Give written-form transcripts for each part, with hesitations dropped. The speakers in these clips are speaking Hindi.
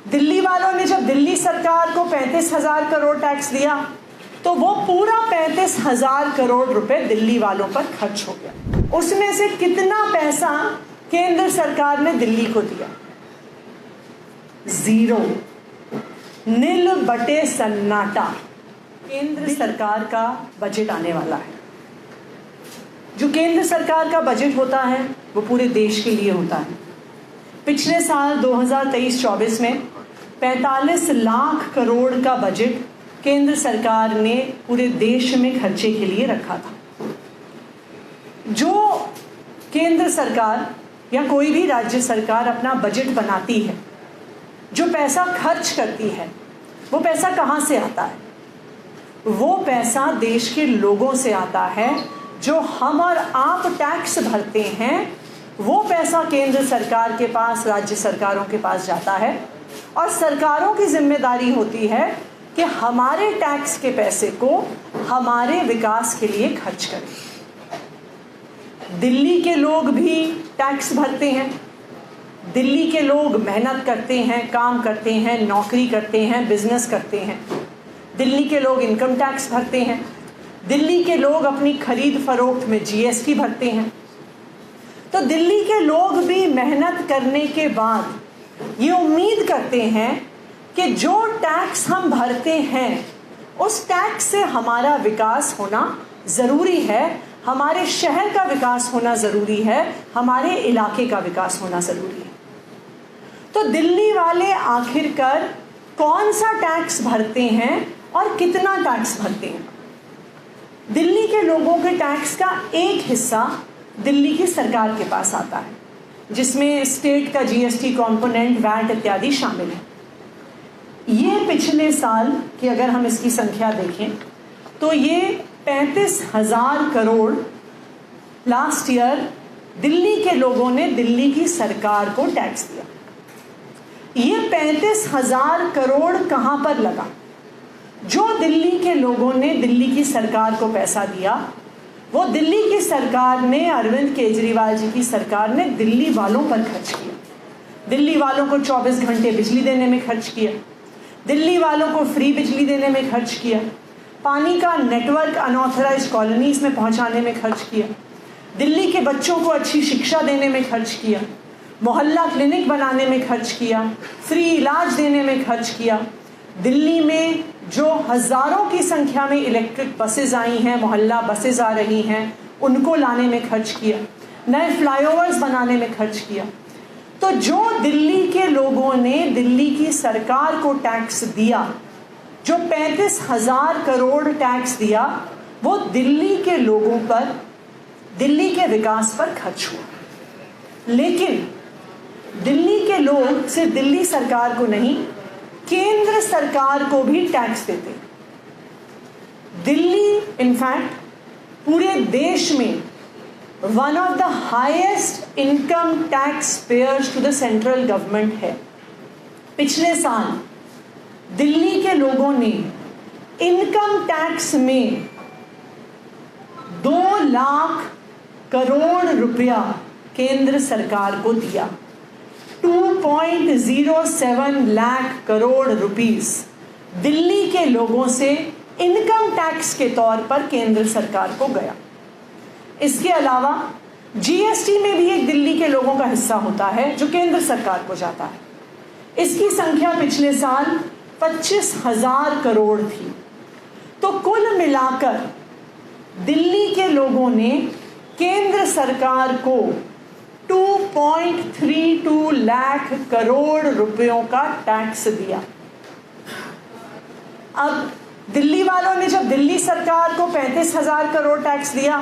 दिल्ली वालों ने जब दिल्ली सरकार को 35,000 करोड़ टैक्स दिया तो वो पूरा 35,000 करोड़ रुपए दिल्ली वालों पर खर्च हो गया। उसमें से कितना पैसा केंद्र सरकार ने दिल्ली को दिया? 0, नील बटे सन्नाटा। केंद्र सरकार का बजट आने वाला है। जो केंद्र सरकार का बजट होता है वो पूरे देश के लिए होता है। पिछले साल 2023-24 में 45 लाख करोड़ का बजट केंद्र सरकार ने पूरे देश में खर्चे के लिए रखा था। जो केंद्र सरकार या कोई भी राज्य सरकार अपना बजट बनाती है, जो पैसा खर्च करती है, वो पैसा कहाँ से आता है? वो पैसा देश के लोगों से आता है। जो हम और आप टैक्स भरते हैं वो पैसा केंद्र सरकार के पास, राज्य सरकारों के पास जाता है और सरकारों की जिम्मेदारी होती है कि हमारे टैक्स के पैसे को हमारे विकास के लिए खर्च करें। दिल्ली के लोग भी टैक्स भरते हैं। दिल्ली के लोग मेहनत करते हैं, काम करते हैं, नौकरी करते हैं, बिजनेस करते हैं। दिल्ली के लोग इनकम टैक्स भरते हैं। दिल्ली के लोग अपनी खरीद फरोख्त में जीएसटी भरते हैं। तो दिल्ली के लोग भी मेहनत करने के बाद ये उम्मीद करते हैं कि जो टैक्स हम भरते हैं उस टैक्स से हमारा विकास होना ज़रूरी है, हमारे शहर का विकास होना ज़रूरी है, हमारे इलाके का विकास होना ज़रूरी है। तो दिल्ली वाले आखिरकार कौन सा टैक्स भरते हैं और कितना टैक्स भरते हैं? दिल्ली के लोगों के टैक्स का एक हिस्सा दिल्ली की सरकार के पास आता है, जिसमें स्टेट का जीएसटी कंपोनेंट, वैट इत्यादि शामिल है। ये पिछले साल की अगर हम इसकी संख्या देखें तो ये 35,000 करोड़ लास्ट ईयर दिल्ली के लोगों ने दिल्ली की सरकार को टैक्स दिया। ये 35,000 करोड़ कहाँ पर लगा? जो दिल्ली के लोगों ने दिल्ली की सरकार को पैसा दिया वो दिल्ली की सरकार ने, अरविंद केजरीवाल जी की सरकार ने दिल्ली वालों पर खर्च किया। दिल्ली वालों को 24 घंटे बिजली देने में खर्च किया, दिल्ली वालों को फ्री बिजली देने में खर्च किया, पानी का नेटवर्क अनऑथराइज्ड कॉलोनीज में पहुंचाने में खर्च किया, दिल्ली के बच्चों को अच्छी शिक्षा देने में खर्च किया, मोहल्ला क्लिनिक बनाने में खर्च किया, फ्री इलाज देने में खर्च किया। दिल्ली में जो हज़ारों की संख्या में इलेक्ट्रिक बसेज आई हैं, मोहल्ला बसेज आ रही हैं, उनको लाने में खर्च किया, नए फ्लाईओवर्स बनाने में खर्च किया। तो जो दिल्ली के लोगों ने दिल्ली की सरकार को टैक्स दिया, जो 35,000 करोड़ टैक्स दिया, वो दिल्ली के लोगों पर, दिल्ली के विकास पर खर्च हुआ। लेकिन दिल्ली के लोग सिर्फ दिल्ली सरकार को नहीं, केंद्र सरकार को भी टैक्स देते। दिल्ली इनफैक्ट पूरे देश में one of the highest income tax payers to the central government है। पिछले साल दिल्ली के लोगों ने इनकम टैक्स में 2 लाख करोड़ रुपया केंद्र सरकार को दिया। 2.07 लाख करोड़ रुपीस दिल्ली के लोगों से इनकम टैक्स के तौर पर केंद्र सरकार को गया। इसके अलावा जीएसटी में भी एक दिल्ली के लोगों का हिस्सा होता है जो केंद्र सरकार को जाता है। इसकी संख्या पिछले साल 25,000 करोड़ थी। तो कुल मिलाकर दिल्ली के लोगों ने केंद्र सरकार को 2.32 लाख करोड़ रुपयों का टैक्स दिया। अब दिल्ली वालों ने जब दिल्ली सरकार को 35,000 करोड़ टैक्स दिया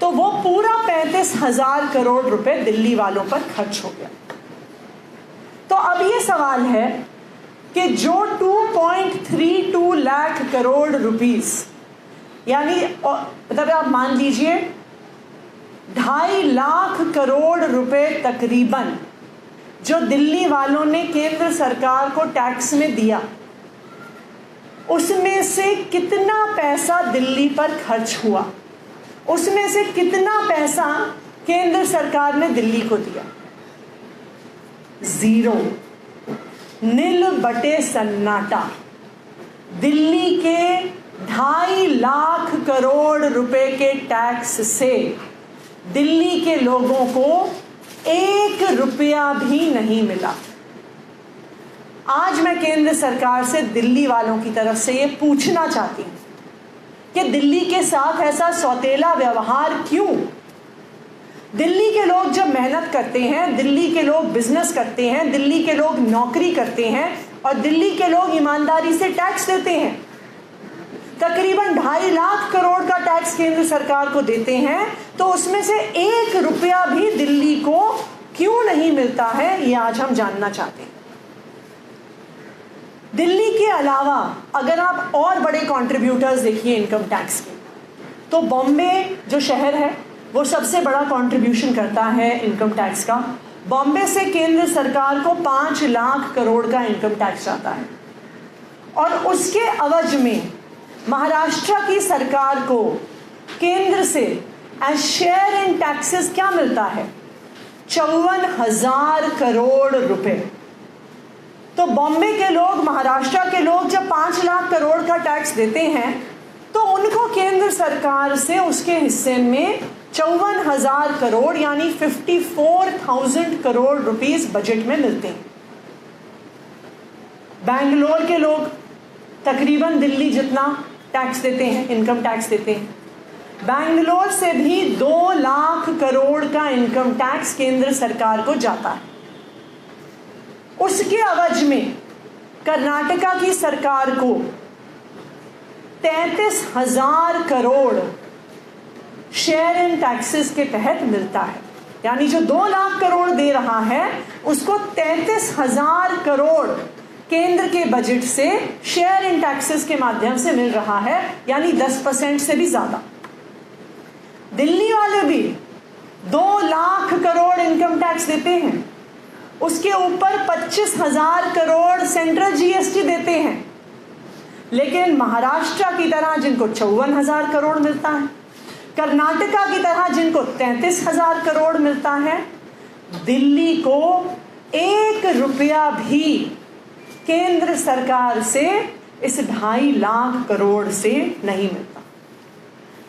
तो वो पूरा 35,000 करोड़ रुपए दिल्ली वालों पर खर्च हो गया। तो अब ये सवाल है कि जो 2.32 लाख करोड़ रुपीस, यानी मतलब आप मान लीजिए 2.5 लाख करोड़ रुपए तकरीबन जो दिल्ली वालों ने केंद्र सरकार को टैक्स में दिया, उसमें से कितना पैसा दिल्ली पर खर्च हुआ? उसमें से कितना पैसा केंद्र सरकार ने दिल्ली को दिया? 0। नील बटे सन्नाटा। दिल्ली के 2.5 लाख करोड़ रुपए के टैक्स से दिल्ली के लोगों को 1 रुपया भी नहीं मिला। आज मैं केंद्र सरकार से दिल्ली वालों की तरफ से ये पूछना चाहती हूँ कि दिल्ली के साथ ऐसा सौतेला व्यवहार क्यों? दिल्ली के लोग जब मेहनत करते हैं, दिल्ली के लोग बिजनेस करते हैं, दिल्ली के लोग नौकरी करते हैं और दिल्ली के लोग ईमानदारी से टैक्स देते हैं, तकरीबन 2.5 लाख करोड़ का टैक्स केंद्र सरकार को देते हैं, तो उसमें से 1 रुपया भी दिल्ली को क्यों नहीं मिलता है, ये आज हम जानना चाहते हैं। दिल्ली के अलावा अगर आप और बड़े कंट्रीब्यूटर्स देखिए इनकम टैक्स के, तो बॉम्बे जो शहर है वो सबसे बड़ा कंट्रीब्यूशन करता है इनकम टैक्स का। बॉम्बे से केंद्र सरकार को 5 लाख करोड़ का इनकम टैक्स आता है और उसके अवज में महाराष्ट्र की सरकार को केंद्र से एज शेयर इन टैक्सेस क्या मिलता है? 54,000 करोड़ रुपए। तो बॉम्बे के लोग, महाराष्ट्र के लोग जब 5 लाख करोड़ का टैक्स देते हैं तो उनको केंद्र सरकार से उसके हिस्से में 54,000 करोड़ यानी 54,000 करोड़ रुपीस बजट में मिलते हैं। बैंगलोर के लोग तकरीबन दिल्ली जितना टैक्स देते हैं, इनकम टैक्स देते हैं। बैंगलोर से भी 2 लाख करोड़ का इनकम टैक्स केंद्र सरकार को जाता है। उसके अवज में कर्नाटका की सरकार को 33,000 करोड़ शेयर इन टैक्सेस के तहत मिलता है, यानी जो 2 लाख करोड़ दे रहा है उसको 33,000 करोड़ केंद्र के बजट से शेयर इन टैक्सेस के माध्यम से मिल रहा है, यानी 10% से भी ज्यादा। दिल्ली वाले भी 2 लाख करोड़ इनकम टैक्स देते हैं, उसके ऊपर 25,000 करोड़ सेंट्रल जीएसटी देते हैं। लेकिन महाराष्ट्र की तरह जिनको 54,000 करोड़ मिलता है, कर्नाटका की तरह जिनको 33,000 करोड़ मिलता है, दिल्ली को 1 रुपया भी केंद्र सरकार से इस 2.5 लाख करोड़ से नहीं मिलता।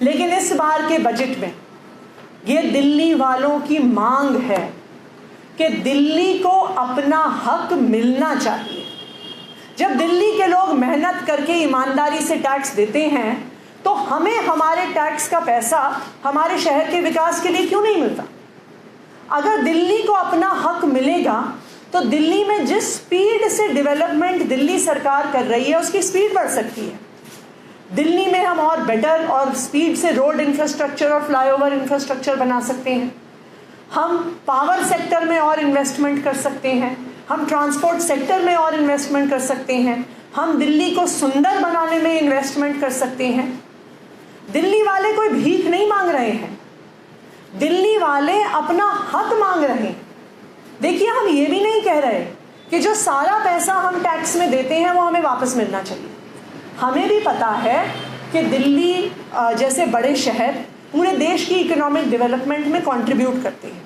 लेकिन इस बार के बजट में ये दिल्ली वालों की मांग है कि दिल्ली को अपना हक मिलना चाहिए। जब दिल्ली के लोग मेहनत करके ईमानदारी से टैक्स देते हैं तो हमें हमारे टैक्स का पैसा हमारे शहर के विकास के लिए क्यों नहीं मिलता? अगर दिल्ली को अपना हक मिलेगा तो दिल्ली में जिस स्पीड से डेवलपमेंट दिल्ली सरकार कर रही है उसकी स्पीड बढ़ सकती है। दिल्ली में हम और बेटर और स्पीड से रोड इंफ्रास्ट्रक्चर और फ्लाईओवर इंफ्रास्ट्रक्चर बना सकते हैं, हम पावर सेक्टर में और इन्वेस्टमेंट कर सकते हैं, हम ट्रांसपोर्ट सेक्टर में और इन्वेस्टमेंट कर सकते हैं, हम दिल्ली को सुंदर बनाने में इन्वेस्टमेंट कर सकते हैं। दिल्ली वाले कोई भीख नहीं मांग रहे हैं, दिल्ली वाले अपना हक मांग रहे हैं। देखिए, हम ये भी नहीं कह रहे कि जो सारा पैसा हम टैक्स में देते हैं वो हमें वापस मिलना चाहिए। हमें भी पता है कि दिल्ली जैसे बड़े शहर पूरे देश की इकोनॉमिक डेवलपमेंट में कंट्रीब्यूट करते हैं।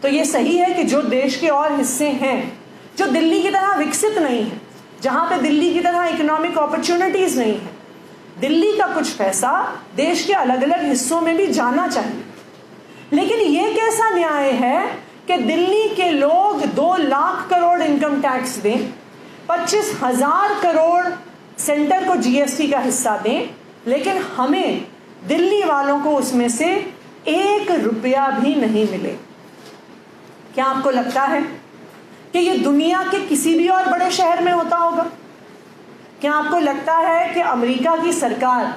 तो ये सही है कि जो देश के और हिस्से हैं जो दिल्ली की तरह विकसित नहीं है, जहाँ पे दिल्ली की तरह इकोनॉमिक अपॉर्चुनिटीज़ नहीं है, दिल्ली का कुछ पैसा देश के अलग अलग हिस्सों में भी जाना चाहिए। लेकिन ये कैसा न्याय है कि दिल्ली के लोग 2 लाख करोड़ इनकम टैक्स दें, 25,000 करोड़ सेंटर को जीएसटी का हिस्सा दें, लेकिन हमें दिल्ली वालों को उसमें से 1 रुपया भी नहीं मिले? क्या आपको लगता है कि ये दुनिया के किसी भी और बड़े शहर में होता होगा? क्या आपको लगता है कि अमेरिका की सरकार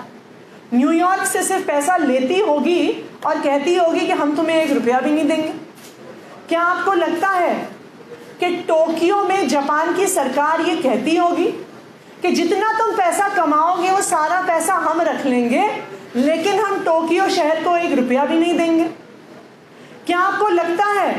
न्यूयॉर्क से सिर्फ पैसा लेती होगी और कहती होगी कि हम तुम्हें 1 रुपया भी नहीं देंगे? क्या आपको लगता है कि टोक्यो में जापान की सरकार ये कहती होगी कि जितना तुम पैसा कमाओगे वो सारा पैसा हम रख लेंगे, लेकिन हम टोक्यो शहर को 1 रुपया भी नहीं देंगे? क्या आपको लगता है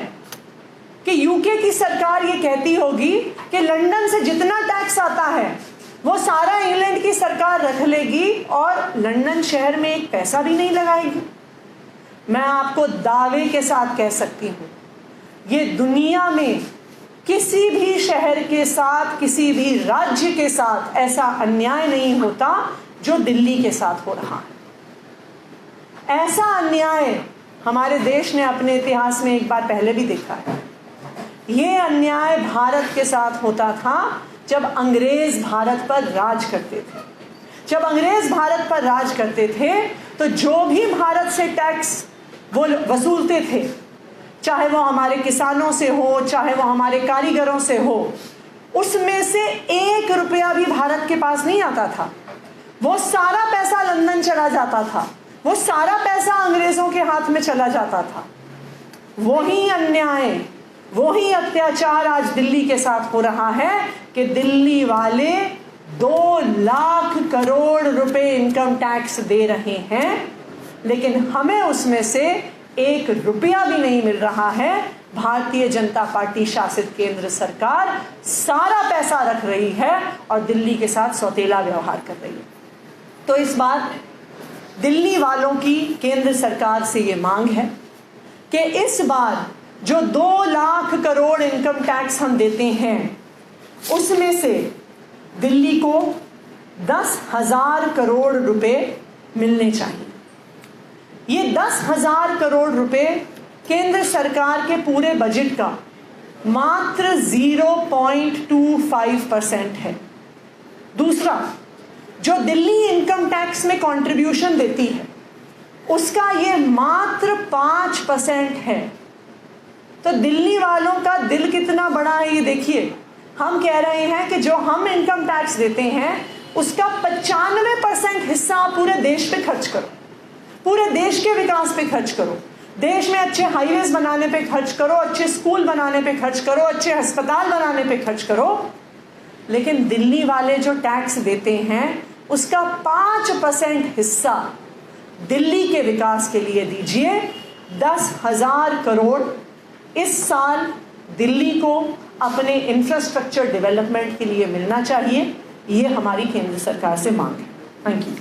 कि यूके की सरकार ये कहती होगी कि लंदन से जितना टैक्स आता है वो सारा इंग्लैंड की सरकार रख लेगी और लंदन शहर में 1 पैसा भी नहीं लगाएगी? मैं आपको दावे के साथ कह सकती हूँ, ये दुनिया में किसी भी शहर के साथ, किसी भी राज्य के साथ ऐसा अन्याय नहीं होता जो दिल्ली के साथ हो रहा है। ऐसा अन्याय हमारे देश ने अपने इतिहास में एक बार पहले भी देखा है। ये अन्याय भारत के साथ होता था जब अंग्रेज भारत पर राज करते थे। जब अंग्रेज भारत पर राज करते थे तो जो भी भारत से टैक्स वो वसूलते थे, चाहे वो हमारे किसानों से हो, चाहे वो हमारे कारीगरों से हो, उसमें से 1 रुपया भी भारत के पास नहीं आता था। वो सारा पैसा लंदन चला जाता था, वो सारा पैसा अंग्रेजों के हाथ में चला जाता था। वही अन्याय, वही अत्याचार आज दिल्ली के साथ हो रहा है कि दिल्ली वाले 2 लाख करोड़ रुपए इनकम टैक्स दे रहे हैं, लेकिन हमें उसमें से 1 रुपया भी नहीं मिल रहा है। भारतीय जनता पार्टी शासित केंद्र सरकार सारा पैसा रख रही है और दिल्ली के साथ सौतेला व्यवहार कर रही है। तो इस बार दिल्ली वालों की केंद्र सरकार से ये मांग है कि इस बार जो 2 लाख करोड़ इनकम टैक्स हम देते हैं, उसमें से दिल्ली को 10,000 करोड़ रुपए मिलने चाहिए। ये 10,000 करोड़ रुपए केंद्र सरकार के पूरे बजट का मात्र 0.25% है। दूसरा, जो दिल्ली इनकम टैक्स में कंट्रीब्यूशन देती है उसका ये मात्र 5% है। तो दिल्ली वालों का दिल कितना बड़ा है ये देखिए। हम कह रहे हैं कि जो हम इनकम टैक्स देते हैं उसका 95% हिस्सा पूरे देश पे खर्च करो, पूरे देश के विकास पे खर्च करो, देश में अच्छे हाईवेज बनाने पे खर्च करो, अच्छे स्कूल बनाने पे खर्च करो, अच्छे अस्पताल बनाने पे खर्च करो। लेकिन दिल्ली वाले जो टैक्स देते हैं उसका 5% हिस्सा दिल्ली के विकास के लिए दीजिए। 10,000 करोड़ इस साल दिल्ली को अपने इंफ्रास्ट्रक्चर डेवलपमेंट के लिए मिलना चाहिए। ये हमारी केंद्र सरकार से मांग है। Thank you.